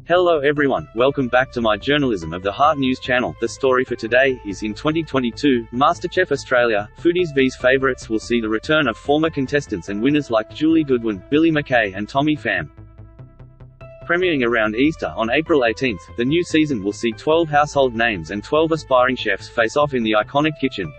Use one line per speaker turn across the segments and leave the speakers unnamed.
Hello everyone, welcome back to my Journalism of the Heart news channel. The story for today is in 2022, MasterChef Australia, Foodies vs Favourites will see the return of former contestants and winners like Julie Goodwin, Billy McKay and Tommy Pham. Premiering around Easter on April 18th, the new season will see 12 household names and 12 aspiring chefs face off in the iconic kitchen.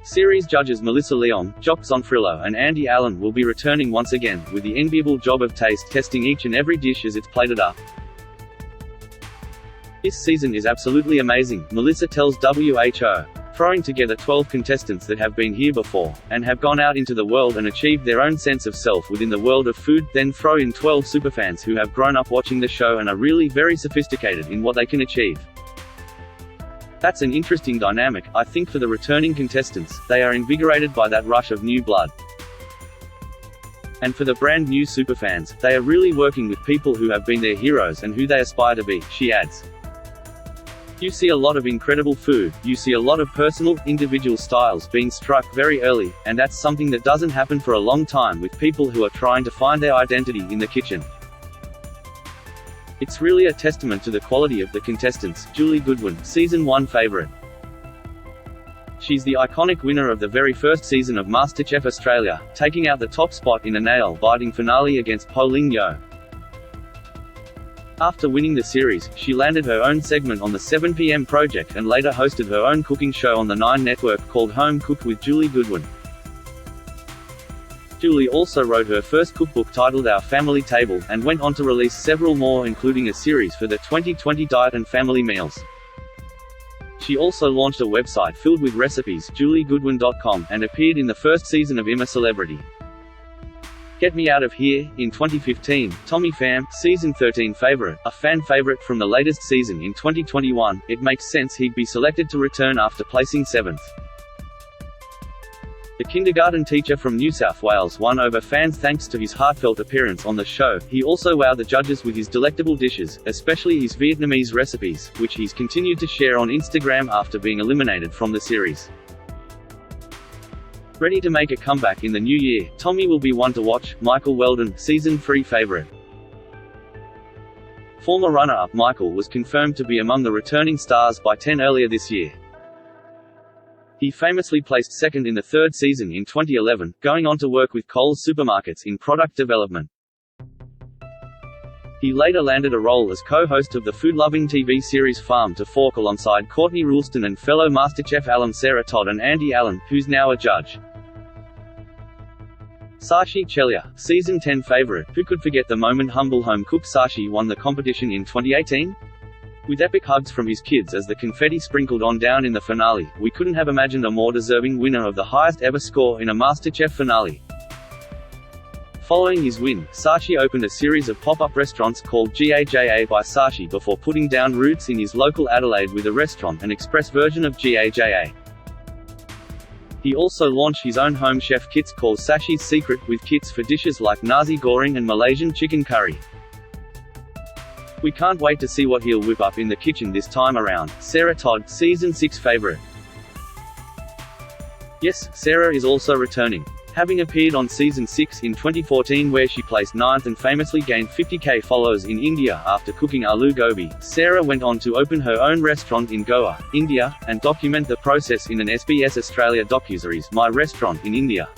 Series judges Melissa Leong, Jock Zonfrillo and Andy Allen will be returning once again, with the enviable job of taste testing each and every dish as it's plated up. This season is absolutely amazing, Melissa tells WHO. Throwing together 12 contestants that have been here before, and have gone out into the world and achieved their own sense of self within the world of food, then throw in 12 superfans who have grown up watching the show and are really very sophisticated in what they can achieve. That's an interesting dynamic, I think, for the returning contestants. They are invigorated by that rush of new blood. And for the brand new superfans, they are really working with people who have been their heroes and who they aspire to be, she adds. You see a lot of incredible food, you see a lot of personal, individual styles being struck very early, and that's something that doesn't happen for a long time with people who are trying to find their identity in the kitchen. It's really a testament to the quality of the contestants. Julie Goodwin, Season 1 favourite. She's the iconic winner of the very first season of MasterChef Australia, taking out the top spot in a nail-biting finale against Po Ling Yeo. After winning the series, she landed her own segment on the 7 PM project and later hosted her own cooking show on the 9 network called Home Cooked with Julie Goodwin. Julie also wrote her first cookbook titled Our Family Table, and went on to release several more, including a series for the 2020 diet and family meals. She also launched a website filled with recipes, juliegoodwin.com, and appeared in the first season of I'm a Celebrity. Get Me Out of Here, in 2015, Tommy Pham, Season 13 favourite, a fan favourite from the latest season in 2021, it makes sense he'd be selected to return after placing 7th. The kindergarten teacher from New South Wales won over fans thanks to his heartfelt appearance on the show. He also wowed the judges with his delectable dishes, especially his Vietnamese recipes, which he's continued to share on Instagram after being eliminated from the series. Ready to make a comeback in the new year, Tommy will be one to watch. Michael Weldon, Season 3 favourite. Former runner-up Michael was confirmed to be among the returning stars by 10 earlier this year. He famously placed second in the third season in 2011, going on to work with Coles Supermarkets in product development. He later landed a role as co-host of the food-loving TV series Farm to Fork alongside Courtney Rulston and fellow MasterChef alum Sarah Todd and Andy Allen, who's now a judge. Sashi Chelia, Season 10 favourite. Who could forget the moment humble home cook Sashi won the competition in 2018? With epic hugs from his kids as the confetti sprinkled on down in the finale, we couldn't have imagined a more deserving winner of the highest ever score in a MasterChef finale. Following his win, Sashi opened a series of pop-up restaurants called GAJA by Sashi before putting down roots in his local Adelaide with a restaurant, an express version of GAJA. He also launched his own home chef kits called Sashi's Secret, with kits for dishes like nasi goreng and Malaysian chicken curry. We can't wait to see what he'll whip up in the kitchen this time around. Sarah Todd, Season 6 favourite. Yes, Sarah is also returning. Having appeared on Season 6 in 2014 where she placed 9th and famously gained 50k followers in India after cooking aloo gobi, Sarah went on to open her own restaurant in Goa, India, and document the process in an SBS Australia docuseries, My Restaurant in India.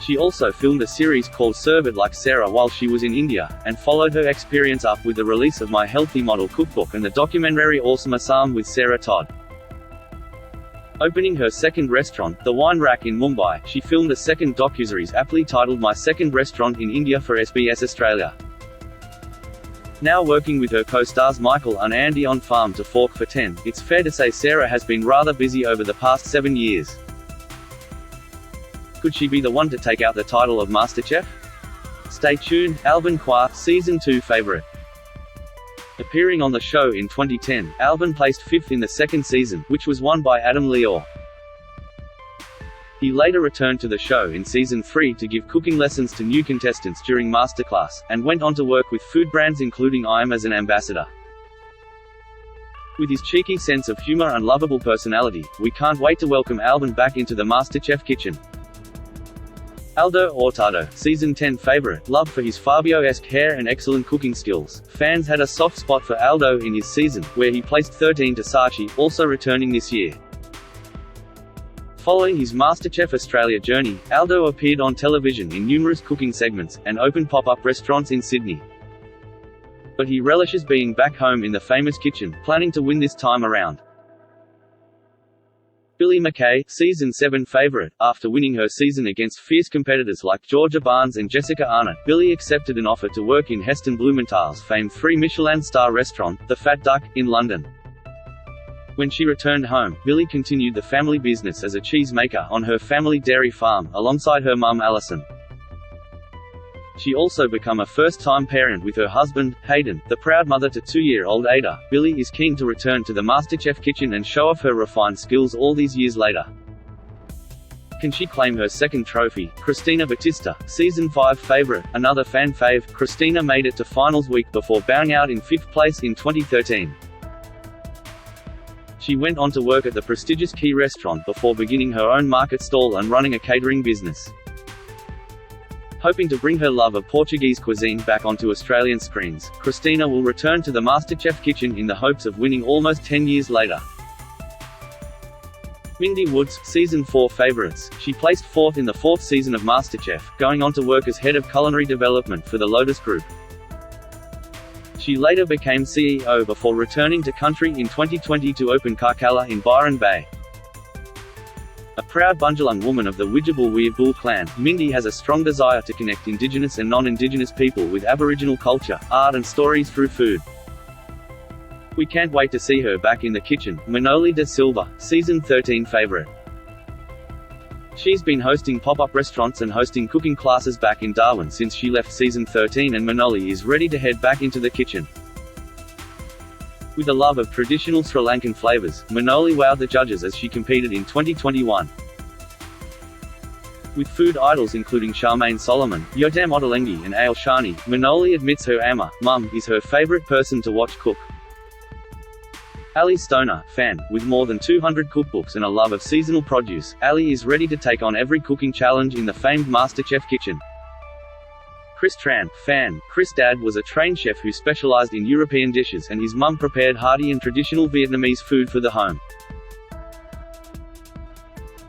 She also filmed a series called Serve It Like Sarah while she was in India, and followed her experience up with the release of My Healthy Model Cookbook and the documentary Awesome Assam with Sarah Todd. Opening her second restaurant, The Wine Rack in Mumbai, she filmed a second docuseries aptly titled My Second Restaurant in India for SBS Australia. Now working with her co-stars Michael and Andy on Farm to Fork for 10, it's fair to say Sarah has been rather busy over the past 7 years. Could she be the one to take out the title of MasterChef? Stay tuned. Alvin Kwa, Season 2 favourite. Appearing on the show in 2010, Alvin placed 5th in the second season, which was won by Adam Lior. He later returned to the show in Season 3 to give cooking lessons to new contestants during Masterclass, and went on to work with food brands including I'm as an ambassador. With his cheeky sense of humour and lovable personality, we can't wait to welcome Alvin back into the MasterChef kitchen. Aldo Hurtado, Season 10 favorite, loved for his Fabio-esque hair and excellent cooking skills. Fans had a soft spot for Aldo in his season, where he placed 13 to Saatchi, also returning this year. Following his MasterChef Australia journey, Aldo appeared on television in numerous cooking segments, and opened pop-up restaurants in Sydney. But he relishes being back home in the famous kitchen, planning to win this time around. Billie McKay, Season 7 favorite, after winning her season against fierce competitors like Georgia Barnes and Jessica Arnott, Billie accepted an offer to work in Heston Blumenthal's famed 3-Michelin star restaurant, The Fat Duck, in London. When she returned home, Billie continued the family business as a cheesemaker on her family dairy farm, alongside her mum Alison. She also became a first-time parent with her husband, Hayden, the proud mother to 2-year-old Ada. Billie is keen to return to the MasterChef kitchen and show off her refined skills all these years later. Can she claim her second trophy? Christina Batista, Season 5 favorite, another fan fave, Christina made it to finals week before bowing out in 5th place in 2013. She went on to work at the prestigious Key restaurant before beginning her own market stall and running a catering business. Hoping to bring her love of Portuguese cuisine back onto Australian screens, Christina will return to the MasterChef kitchen in the hopes of winning almost 10 years later. Mindy Woods, Season 4 favourites, she placed 4th in the 4th season of MasterChef, going on to work as head of culinary development for the Lotus Group. She later became CEO before returning to country in 2020 to open Karkala in Byron Bay. A proud Bundjalung woman of the Widjabul Weerbul clan, Mindy has a strong desire to connect Indigenous and non-Indigenous people with Aboriginal culture, art and stories through food. We can't wait to see her back in the kitchen. Manoli da Silva, Season 13 favourite. She's been hosting pop-up restaurants and hosting cooking classes back in Darwin since she left Season 13, and Manoli is ready to head back into the kitchen. With a love of traditional Sri Lankan flavours, Manoli wowed the judges as she competed in 2021. With food idols including Charmaine Solomon, Yotam Ottolenghi and Ail Shani, Manoli admits her mum is her favourite person to watch cook. Ali Stoner, fan, with more than 200 cookbooks and a love of seasonal produce, Ali is ready to take on every cooking challenge in the famed MasterChef kitchen. Chris Tran, fan, Chris' dad was a trained chef who specialized in European dishes, and his mum prepared hearty and traditional Vietnamese food for the home.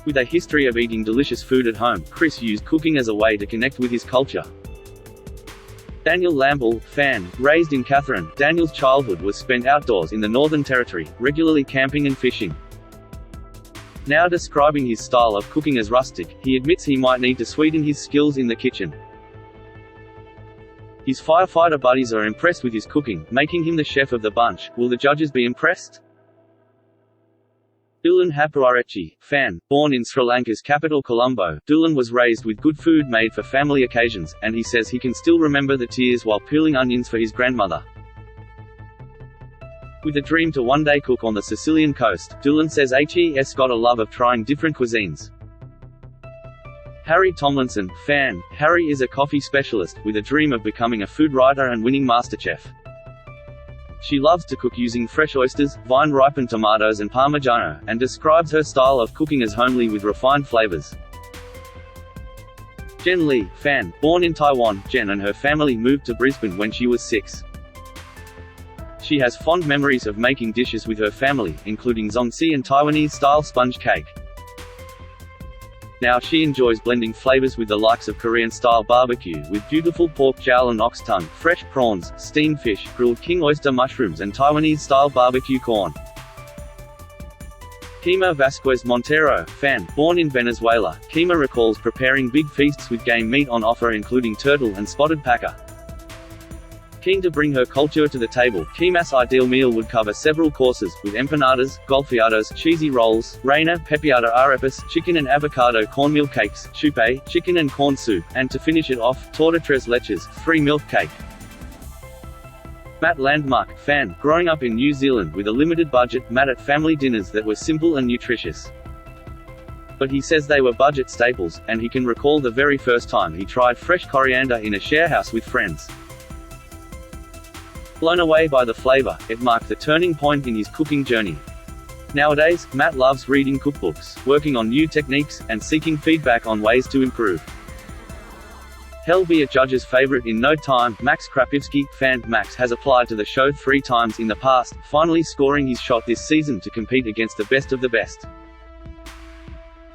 With a history of eating delicious food at home, Chris used cooking as a way to connect with his culture. Daniel Lamble, fan, raised in Katherine, Daniel's childhood was spent outdoors in the Northern Territory, regularly camping and fishing. Now describing his style of cooking as rustic, he admits he might need to sweeten his skills in the kitchen. His firefighter buddies are impressed with his cooking, making him the chef of the bunch. Will the judges be impressed? Dulan Hapuarechi, fan, born in Sri Lanka's capital Colombo, Dulan was raised with good food made for family occasions, and he says he can still remember the tears while peeling onions for his grandmother. With a dream to one day cook on the Sicilian coast, Dulan says he's got a love of trying different cuisines. Harry Tomlinson, fan, Harry is a coffee specialist, with a dream of becoming a food writer and winning MasterChef. She loves to cook using fresh oysters, vine-ripened tomatoes and Parmigiano, and describes her style of cooking as homely with refined flavors. Jen Lee, fan, born in Taiwan, Jen and her family moved to Brisbane when she was 6. She has fond memories of making dishes with her family, including zongzi and Taiwanese-style sponge cake. Now she enjoys blending flavors with the likes of Korean-style barbecue, with beautiful pork jowl and ox tongue, fresh prawns, steamed fish, grilled king oyster mushrooms and Taiwanese-style barbecue corn. Kima Vasquez Montero, fan, born in Venezuela, Kima recalls preparing big feasts with game meat on offer including turtle and spotted paca. Keen to bring her culture to the table, Kima's ideal meal would cover several courses, with empanadas, golfeados, cheesy rolls, reina, pepiada arepas, chicken and avocado cornmeal cakes, chupe, chicken and corn soup, and to finish it off, torta tres leches, 3 milk cake. Matt Landmark, fan, growing up in New Zealand with a limited budget, Matt at family dinners that were simple and nutritious. But he says they were budget staples, and he can recall the very first time he tried fresh coriander in a sharehouse with friends. Blown away by the flavor, it marked the turning point in his cooking journey. Nowadays, Matt loves reading cookbooks, working on new techniques, and seeking feedback on ways to improve. He'll be a judge's favorite in no time. Max Krapivsky, fan. Max has applied to the show 3 times in the past, finally scoring his shot this season to compete against the best of the best.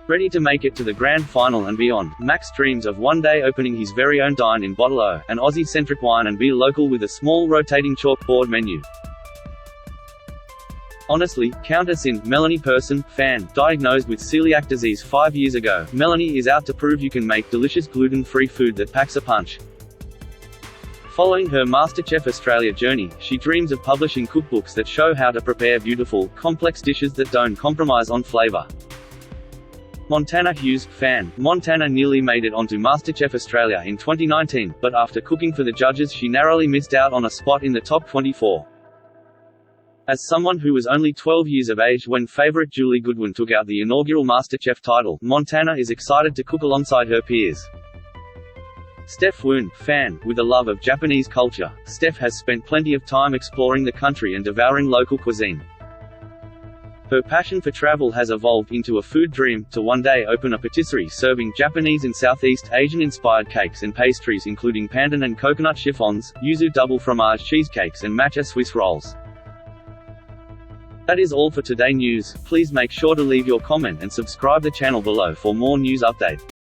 Ready to make it to the grand final and beyond, Max dreams of one day opening his very own dine in Bottle O, an Aussie-centric wine and beer local with a small rotating chalkboard menu. Honestly, count us in. Melanie Person, fan. Diagnosed with celiac disease 5 years ago, Melanie is out to prove you can make delicious gluten-free food that packs a punch. Following her MasterChef Australia journey, she dreams of publishing cookbooks that show how to prepare beautiful, complex dishes that don't compromise on flavor. Montana Hughes, fan. Montana nearly made it onto MasterChef Australia in 2019, but after cooking for the judges she narrowly missed out on a spot in the top 24. As someone who was only 12 years of age when favourite Julie Goodwin took out the inaugural MasterChef title, Montana is excited to cook alongside her peers. Steph Woon, fan. With a love of Japanese culture, Steph has spent plenty of time exploring the country and devouring local cuisine. Her passion for travel has evolved into a food dream, to one day open a patisserie serving Japanese and Southeast Asian-inspired cakes and pastries including pandan and coconut chiffons, yuzu double fromage cheesecakes and matcha Swiss rolls. That is all for today news. Please make sure to leave your comment and subscribe the channel below for more news update.